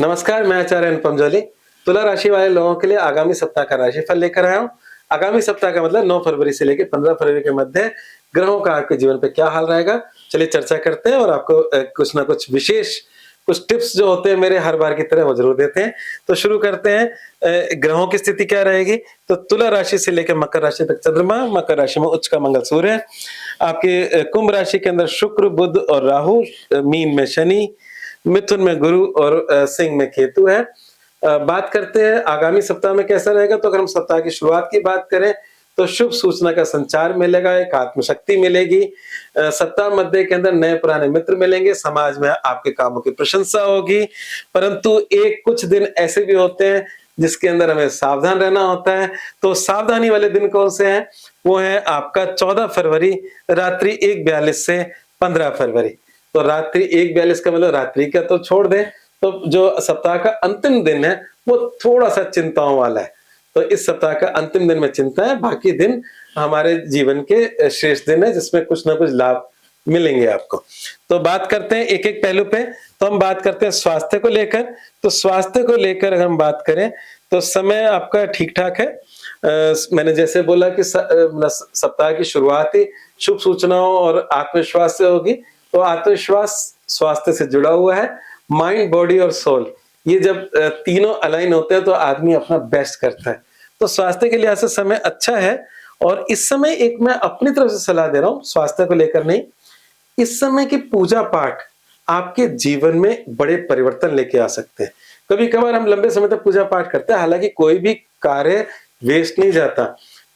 नमस्कार, मैं आचार्य अनुपम जोली। तुला राशि वाले लोगों के लिए आगामी सप्ताह का राशिफल लेकर आया हूँ। आगामी सप्ताह का मतलब 9 फरवरी से लेकर 15 फरवरी के मध्य ग्रहों का आपके जीवन पे क्या हाल रहेगा। चलिए चर्चा करते हैं और आपको कुछ ना कुछ विशेष कुछ टिप्स जो होते हैं मेरे हर बार की तरह वो ज़रूर देते हैं। तो शुरू करते हैं। ग्रहों की स्थिति क्या रहेगी? तो तुला राशि से लेकर मकर राशि तक चंद्रमा, मकर राशि में उच्च का मंगल सूर्य है। आपके कुंभ राशि के अंदर शुक्र, बुध और राहु, मीन में शनि, मिथुन में गुरु और सिंह में केतु है। बात करते हैं आगामी सप्ताह में कैसा रहेगा। तो अगर हम सप्ताह की शुरुआत की बात करें तो शुभ सूचना का संचार मिलेगा, एक आत्मशक्ति मिलेगी। सप्ताह मध्य के अंदर नए पुराने मित्र मिलेंगे, समाज में आपके कामों की प्रशंसा होगी। परंतु एक कुछ दिन ऐसे भी होते हैं जिसके अंदर हमें सावधान रहना होता है। तो सावधानी वाले दिन कौन से हैं? वो है आपका 14 फरवरी रात्रि 1:42 से 15 फरवरी। तो रात्रि 1:42 का मतलब रात्रि का तो छोड़ दें, तो जो सप्ताह का अंतिम दिन है वो थोड़ा सा चिंताओं वाला है। तो इस सप्ताह का अंतिम दिन में चिंता है, बाकी दिन हमारे जीवन के श्रेष्ठ दिन है जिसमें कुछ ना कुछ लाभ मिलेंगे आपको। तो बात करते हैं एक एक पहलू पे। तो हम बात करते हैं स्वास्थ्य को लेकर। तो स्वास्थ्य को लेकर अगर हम बात करें तो समय आपका ठीक ठाक है। मैंने जैसे बोला कि सप्ताह की शुरुआत ही शुभ सूचनाओं और आत्मविश्वास से होगी। तो आत्मविश्वास स्वास्थ्य से जुड़ा हुआ है। माइंड, बॉडी और सोल, ये जब तीनों अलाइन होते हैं तो आदमी अपना बेस्ट करता है। तो स्वास्थ्य के लिहाज से समय अच्छा है। और इस समय एक मैं अपनी तरफ से सलाह दे रहा हूं, स्वास्थ्य को लेकर नहीं, इस समय की पूजा पाठ आपके जीवन में बड़े परिवर्तन लेके आ सकते हैं। कभी कभार हम लंबे समय तक पूजा पाठ करते हैं, हालांकि कोई भी कार्य वेस्ट नहीं जाता,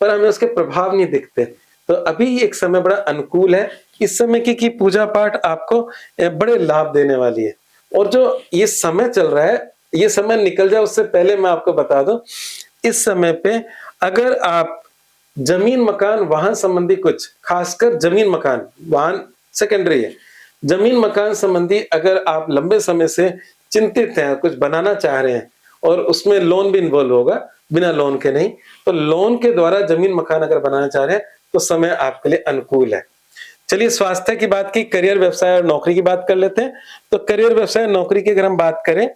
पर हमें उसके प्रभाव नहीं दिखते। तो अभी एक समय बड़ा अनुकूल है। इस समय की पूजा पाठ आपको बड़े लाभ देने वाली है। और जो ये समय चल रहा है, ये समय निकल जाए उससे पहले मैं आपको बता दूं, इस समय पे अगर आप जमीन, मकान, वाहन संबंधी कुछ, खासकर जमीन, मकान, वाहन सेकेंडरी है, जमीन मकान संबंधी अगर आप लंबे समय से चिंतित हैं, कुछ बनाना चाह रहे हैं और उसमें लोन भी इन्वॉल्व होगा, बिना लोन के नहीं, तो लोन के द्वारा जमीन मकान अगर बनाना चाह रहे हैं तो समय आपके लिए अनुकूल है। चलिए स्वास्थ्य की बात की, करियर, व्यवसाय और नौकरी की बात कर लेते हैं। तो करियर, व्यवसाय, नौकरी की अगर हम बात करें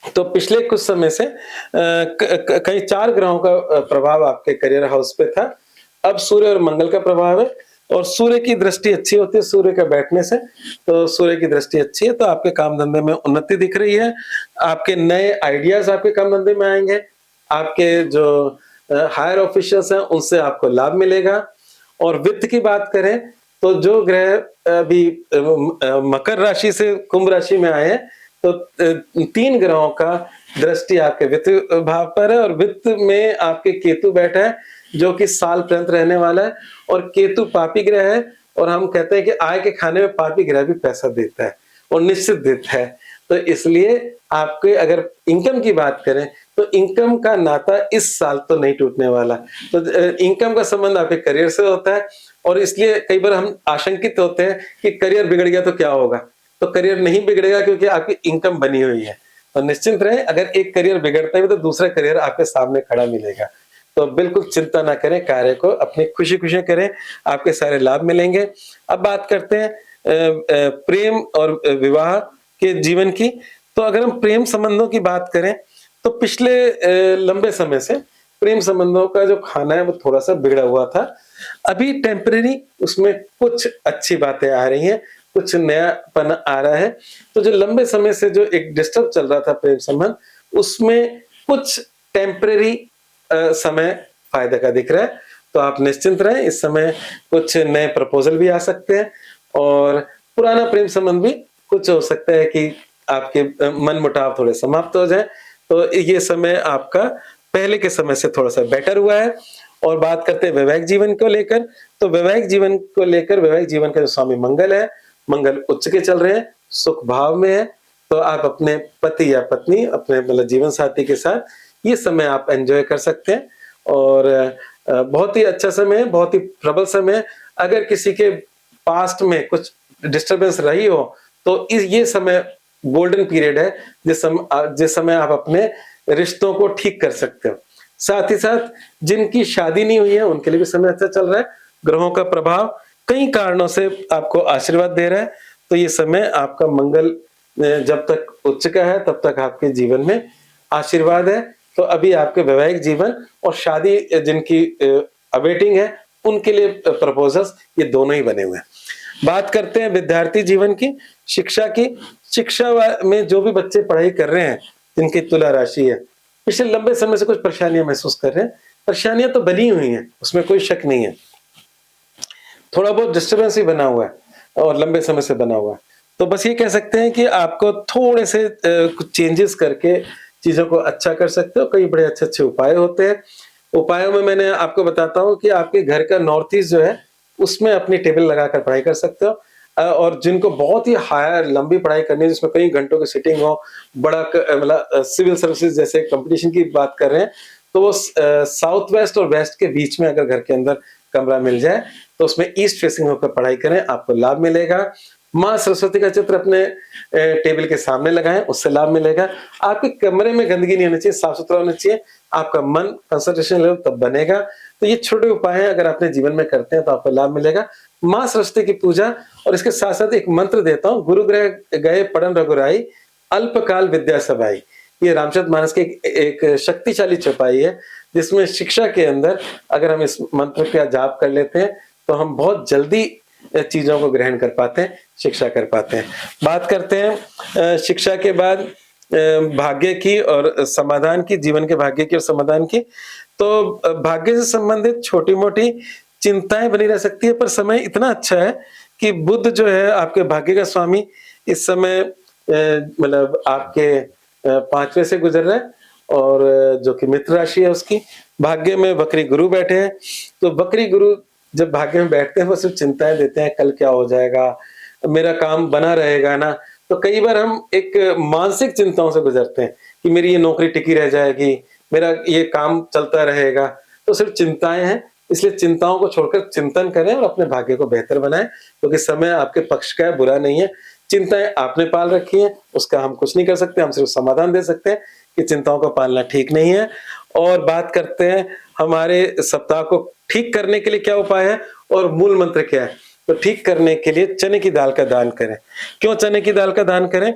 तो पिछले कुछ समय से कई 4 ग्रहों का प्रभाव आपके करियर हाउस पे था। अब सूर्य और मंगल का प्रभाव है और सूर्य की दृष्टि अच्छी होती है सूर्य के बैठने से। तो सूर्य की दृष्टि अच्छी है तो आपके काम धंधे में उन्नति दिख रही है। आपके नए आइडियाज आपके काम धंधे में आएंगे। आपके जो हायर ऑफिशियल्स हैं उनसे आपको लाभ मिलेगा। और वित्त की बात करें तो जो ग्रह अभी मकर राशि से कुंभ राशि में आए हैं, तो 3 ग्रहों का दृष्टि आपके वित्त भाव पर है और वित्त में आपके केतु बैठा है जो कि साल पर्यंत रहने वाला है। और केतु पापी ग्रह है और हम कहते हैं कि आय के खाने में पापी ग्रह भी पैसा देता है और निश्चित देता है। तो इसलिए आपके अगर इनकम की बात करें तो इनकम का नाता इस साल तो नहीं टूटने वाला। तो इनकम का संबंध आपके करियर से होता है और इसलिए कई बार हम आशंकित होते हैं कि करियर बिगड़ गया तो क्या होगा। तो करियर नहीं बिगड़ेगा क्योंकि आपकी इनकम बनी हुई है। तो निश्चिंत रहे, अगर एक करियर बिगड़ता है तो दूसरा करियर आपके सामने खड़ा मिलेगा। तो बिल्कुल चिंता ना करें, कार्य को अपनी खुशी खुशी करें, आपके सारे लाभ मिलेंगे। अब बात करते हैं प्रेम और विवाह के जीवन की। तो अगर हम प्रेम संबंधों की बात करें तो पिछले लंबे समय से प्रेम संबंधों का जो खाना है वो थोड़ा सा बिगड़ा हुआ था। अभी टेम्परेरी उसमें कुछ अच्छी बातें आ रही हैं, कुछ नयापन आ रहा है। तो जो लंबे समय से जो एक डिस्टर्ब चल रहा था प्रेम संबंध, उसमें कुछ टेम्परेरी समय फायदे का दिख रहा है। तो आप निश्चिंत रहें, इस समय कुछ नए प्रपोजल भी आ सकते हैं और पुराना प्रेम संबंध भी कुछ हो सकता है कि आपके मन मुटाव थोड़े समाप्त हो जाए। तो ये समय आपका पहले के समय से थोड़ा सा बेटर हुआ है। और बात करते हैं वैवाहिक जीवन को लेकर। तो वैवाहिक जीवन को लेकर, वैवाहिक जीवन का जो स्वामी मंगल है, मंगल उच्च के चल रहे हैं, सुख भाव में है। तो आप अपने पति या पत्नी, अपने मतलब जीवन साथी के साथ ये समय आप एंजॉय कर सकते हैं और बहुत ही अच्छा समय है, बहुत ही प्रबल समय है। अगर किसी के पास्ट में कुछ डिस्टर्बेंस रही हो तो ये समय गोल्डन पीरियड है जिस समय आप अपने रिश्तों को ठीक कर सकते हो। साथ ही साथ जिनकी शादी नहीं हुई है उनके लिए भी समय अच्छा चल रहा है। ग्रहों का प्रभाव कई कारणों से आपको आशीर्वाद दे रहा है। तो ये समय आपका मंगल जब तक उच्च का है तब तक आपके जीवन में आशीर्वाद है। तो अभी आपके वैवाहिक जीवन और शादी जिनकी अवेटिंग है उनके लिए प्रपोजल्स ये दोनों ही बने हुए हैं। बात करते हैं विद्यार्थी जीवन की, शिक्षा की। में जो भी बच्चे पढ़ाई कर रहे हैं, जिनकी तुला राशि है, पिछले लंबे समय से कुछ परेशानियां महसूस कर रहे हैं। परेशानियां तो बनी हुई हैं, उसमें कोई शक नहीं है। थोड़ा बहुत डिस्टर्बेंस ही बना हुआ है और लंबे समय से बना हुआ है। तो बस ये कह सकते हैं कि आपको थोड़े से कुछ चेंजेस करके चीज़ों को अच्छा कर सकते हो। कई बड़े अच्छे-अच्छे उपाय होते हैं। उपायों में मैंने आपको बताता हूँ कि आपके घर का नॉर्थ ईस्ट जो है, उसमें अपनी टेबल लगाकर पढ़ाई कर सकते हो। और जिनको बहुत ही हायर लंबी पढ़ाई करनी है, जिसमें कई घंटों की सिटिंग हो, बड़ा मतलब सिविल सर्विसेज जैसे कॉम्पिटिशन की बात कर रहे हैं, तो वो साउथ वेस्ट और वेस्ट के बीच में अगर घर के अंदर कमरा मिल जाए, तो उसमें ईस्ट फेसिंग होकर पढ़ाई करें, आपको लाभ मिलेगा। माँ सरस्वती का चित्र अपने टेबल के सामने लगाएं, उससे लाभ मिलेगा। आपके कमरे में गंदगी नहीं होनी चाहिए, साफ-सुथरा होना चाहिए। आपका मन कंसंट्रेशन लेवल तब बनेगा। तो ये छोटे उपाय हैं, अगर अपने जीवन में करते हैं तो आपको लाभ मिलेगा। माँ सरस्वती की पूजा और इसके साथ-साथ एक मंत्र देता हूँ, गुरु गृह गए पढ़न रघुराई, अल्पकाल विद्या सब आई। ये रामचरितमानस की एक शक्तिशाली चौपाई है, जिसमें शिक्षा के अंदर अगर हम इस मंत्र का जाप कर लेते हैं, तो हम बहुत जल्दी चीज़ों को ग्रहण कर पाते हैं, शिक्षा कर पाते हैं। बात करते हैं शिक्षा के बाद भाग्य की और समाधान की, जीवन के भाग्य की और समाधान की। तो भाग्य से संबंधित छोटी-मोटी चिंताएँ बनी रह सकती है, पर समय इतना अच्छा है कि बुध जो है आपके भाग्य का स्वामी, इस समय मतलब आपके 5वें से गुजर रहा है और जो कि मित्र राशि है उसकी। भाग्य में वक्री गुरु बैठे हैं, तो वक्री गुरु जब भाग्य में बैठते हैं वो सिर्फ चिंताएं देते हैं, कल क्या हो जाएगा, मेरा काम बना रहेगा ना। तो कई बार हम एक मानसिक चिंताओं से गुजरते हैं कि मेरी ये नौकरी टिकी रह जाएगी, मेरा ये काम चलता रहेगा। तो सिर्फ चिंताएं हैं, इसलिए चिंताओं को छोड़कर चिंतन करें और अपने भाग्य को बेहतर बनाएं, क्योंकि समय आपके पक्ष का है, बुरा नहीं है। चिंताएं आपने पाल रखी हैं, उसका हम कुछ नहीं कर सकते, हम सिर्फ समाधान दे सकते हैं कि चिंताओं को पालना ठीक नहीं है। और बात करते हैं हमारे सप्ताह को ठीक करने के लिए क्या उपाय है और मूल मंत्र क्या है। तो ठीक करने के लिए चने की दाल का दान करें। क्यों चने की दाल का दान करें?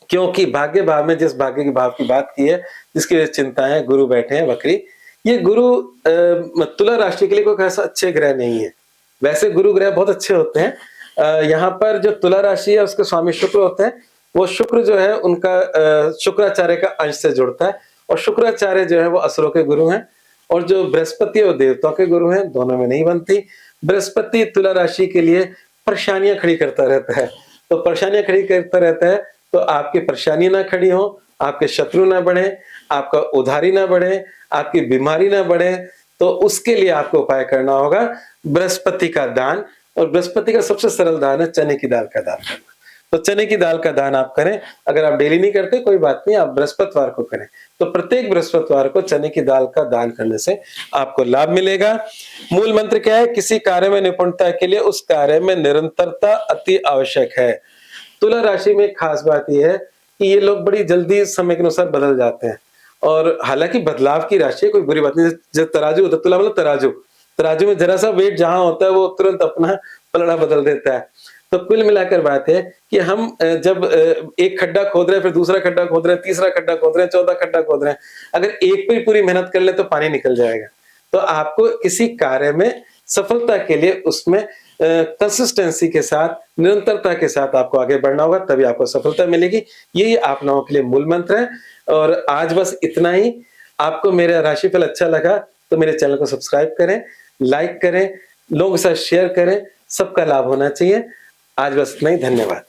क्योंकि भाग्य भाव में जिस भाग्य के भाव की बात की है, जिसकी वजह से चिंताएं, गुरु बैठे हैं वक्री, ये गुरु तुला राशि के लिए कोई ऐसा अच्छे ग्रह नहीं है। वैसे गुरु ग्रह बहुत अच्छे होते हैं। यहाँ पर जो तुला राशि है उसके स्वामी शुक्र होते हैं। वो शुक्र जो है उनका शुक्राचार्य का अंश से जुड़ता है और शुक्राचार्य जो है वो असुरों के गुरु हैं और जो बृहस्पति और देवताओं के गुरु हैं, दोनों में नहीं बनती। बृहस्पति तुला राशि के लिए परेशानियां खड़ी करता रहता है, तो परेशानियां खड़ी करता रहता है, तो आपकी परेशानी ना खड़ी हो, आपके शत्रु ना बढ़े, आपका उधारी ना बढ़े, आपकी बीमारी ना बढ़े, तो उसके लिए आपको उपाय करना होगा बृहस्पति का दान। और बृहस्पति का सबसे सरल दान है चने की दाल का दान करना। तो चने की दाल का दान आप करें। अगर आप डेली नहीं करते कोई बात नहीं, आप बृहस्पतिवार को करें। तो प्रत्येक बृहस्पतिवार को चने की दाल का दान करने से आपको लाभ मिलेगा। मूल मंत्र क्या है? किसी कार्य में निपुणता के लिए उस कार्य में निरंतरता अति आवश्यक है। तुला राशि में एक खास बात यह है कि ये लोग बड़ी जल्दी समय के अनुसार बदल जाते हैं और हालांकि बदलाव की राशि है, कोई बुरी बात नहीं। जब तराजू होता है, तुला मतलब तराजू, तराजू में जरा सा वेट जहां होता है वो तुरंत अपना पलड़ा बदल देता है। तो कुल मिलाकर बात है कि हम जब एक खड्डा खोद रहे हैं, फिर दूसरा खड्डा खोद रहे हैं, तीसरा खड्डा खोद रहे हैं, चौथा खड्डा खोद रहे हैं, अगर एक पे ही पूरी मेहनत कर ले तो पानी निकल जाएगा। तो आपको किसी कार्य में सफलता के लिए उसमें कंसिस्टेंसी के साथ, निरंतरता के साथ आपको आगे बढ़ना होगा, तभी आपको सफलता मिलेगी। यही आप लोगों के लिए मूल मंत्र है। और आज बस इतना ही। आपको मेरा राशिफल अच्छा लगा तो मेरे चैनल को सब्सक्राइब करें, लाइक करें, लोगों के साथ शेयर करें, सबका लाभ होना चाहिए। आज बस इतना ही। धन्यवाद।